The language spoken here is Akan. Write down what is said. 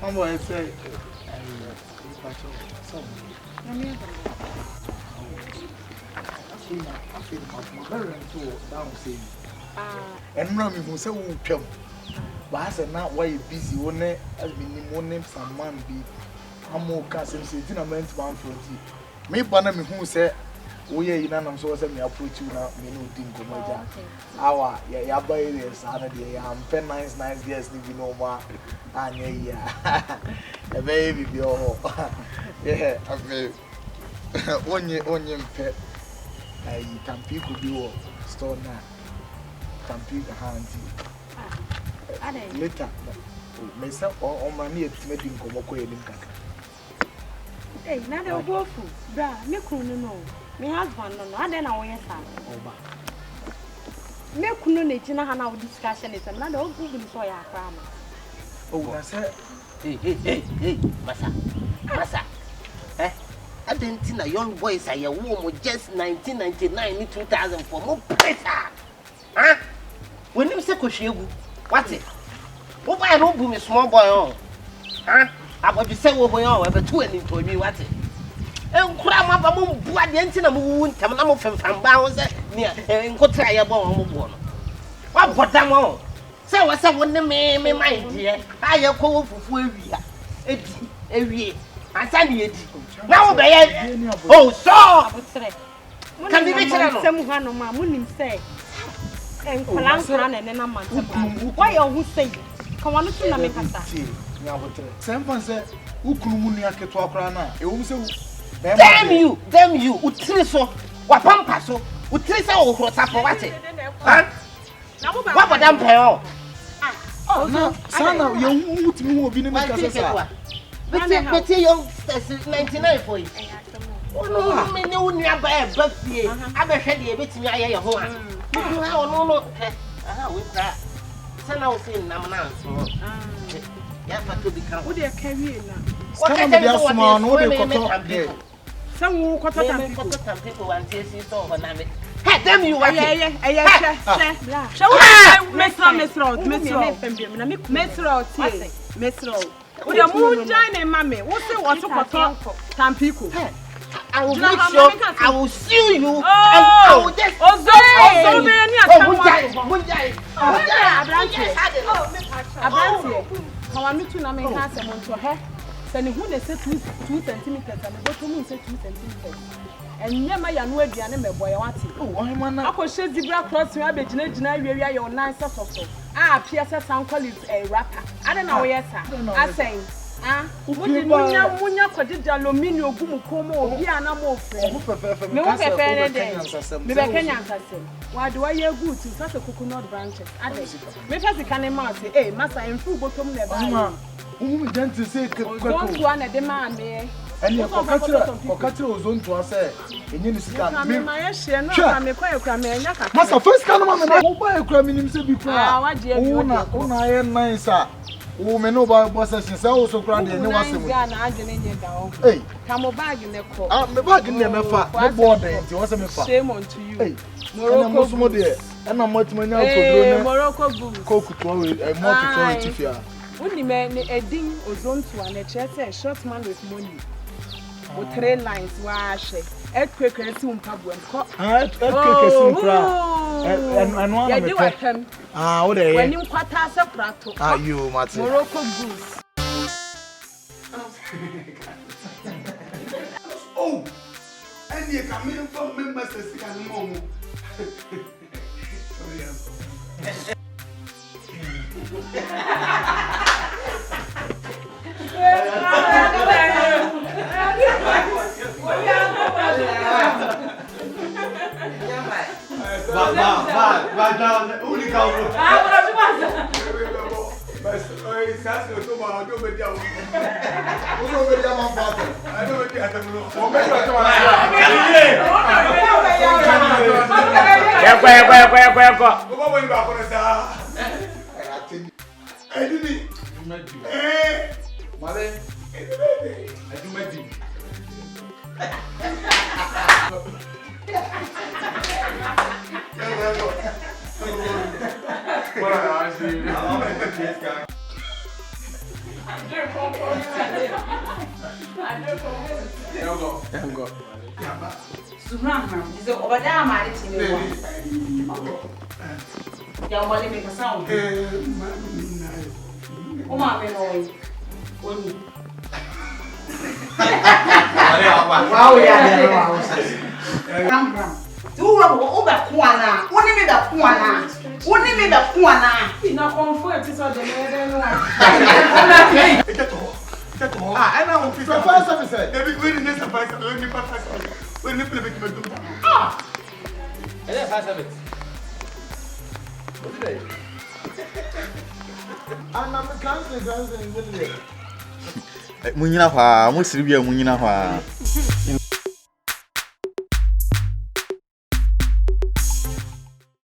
I'm going to say, I feel my very down saying, and Rummy who said, "Oh, come." But I said, "Now, why busy? One has been one name, some man be. I'm more cousin sitting a man's bound for tea. Me, Banami, who said, "Oh, yeah, you know, I'm so send me approach you now, me no think of my our, yeah, by this, Saturday, I'm 10 nice years living over, and yeah, a baby, be all. Yeah, I mean, onion pet. I can people do store now. Can people handy later. Myself or my near Timothy Komoko in Kaka. Hey, now they'll go for bra, me couldn't know. My husband, no, I don't know where you're me couldn't know Tina Hana discussion is another old Google for your crime. Oh, that's it. Hey, Massa. Eh? I didn't think a young boy say a woman just 1999 in 2004. More pressure. Huh? When you say Koshibu, what's it? What I don't boom a small boy on? Huh? About you say, oh, boy, over 20 to me, what's it? And cram up a moon, blood, the engine of a wound, Tamamo from Bounds near and go try a bomb. What put them on? Say what's up when the man, my dear. I am called for 4 years. Every I send you. Now, oh, so can be better. Someone on my moon say, and Palancan and then a month. Why are who say? Come on, to make us. Someone said, Ukumunia Ketuakrana, you say, damn you, Utriso, Wapampaso, Utrisa or Rosapawati. What about them pay? Oh, no, son, you won't be in the but young 99 for you. Oh, no, me no nearby a birthday. I'm a heady a bit to me. I am home. No, we cry. Send out in Namanan. Yes, I could become. Would you carry now? What can I do? Small, no, they some who cut out people and taste over Nami. Hey, damn you, with your moon giant mammy, what's the water for Tampico? I will sue you. I will just and never ya no aduane meboy wati oh man akoshe zebra cross me abegina gina wiawia your nice soft ah piasa sound call is a rapper I don't know where sir asen munya kodidi aluminium ogumu komo obi anamo ofre me wo pepe de me be kenya nkasem wa de wa ye good to sase coconut branches ade me fasi kan ma say eh masa enfu botom na ba who gentle say don't one de ma me and you catch ozone to us, and you see that. Master, first can buy a crime in himself before. I am nice, woman over possessions also grand and no one. Hey, come a bag in the court. I'm a bag in the fat board. It wasn't shame on to you. Morocco, dear, and I'm much money out Morocco coke to a multi only man a ding ozone to an a short man with money. With 3 lines, wash it. Earthquake and soon pablo and cop. Earthquake soon and one of them. Ah, what when you cut us a prato. Ah, you, Martin. Morocco goose. Oh, and you come in from members to see a moment. Munyina hwa, musiri bia munyina hwa.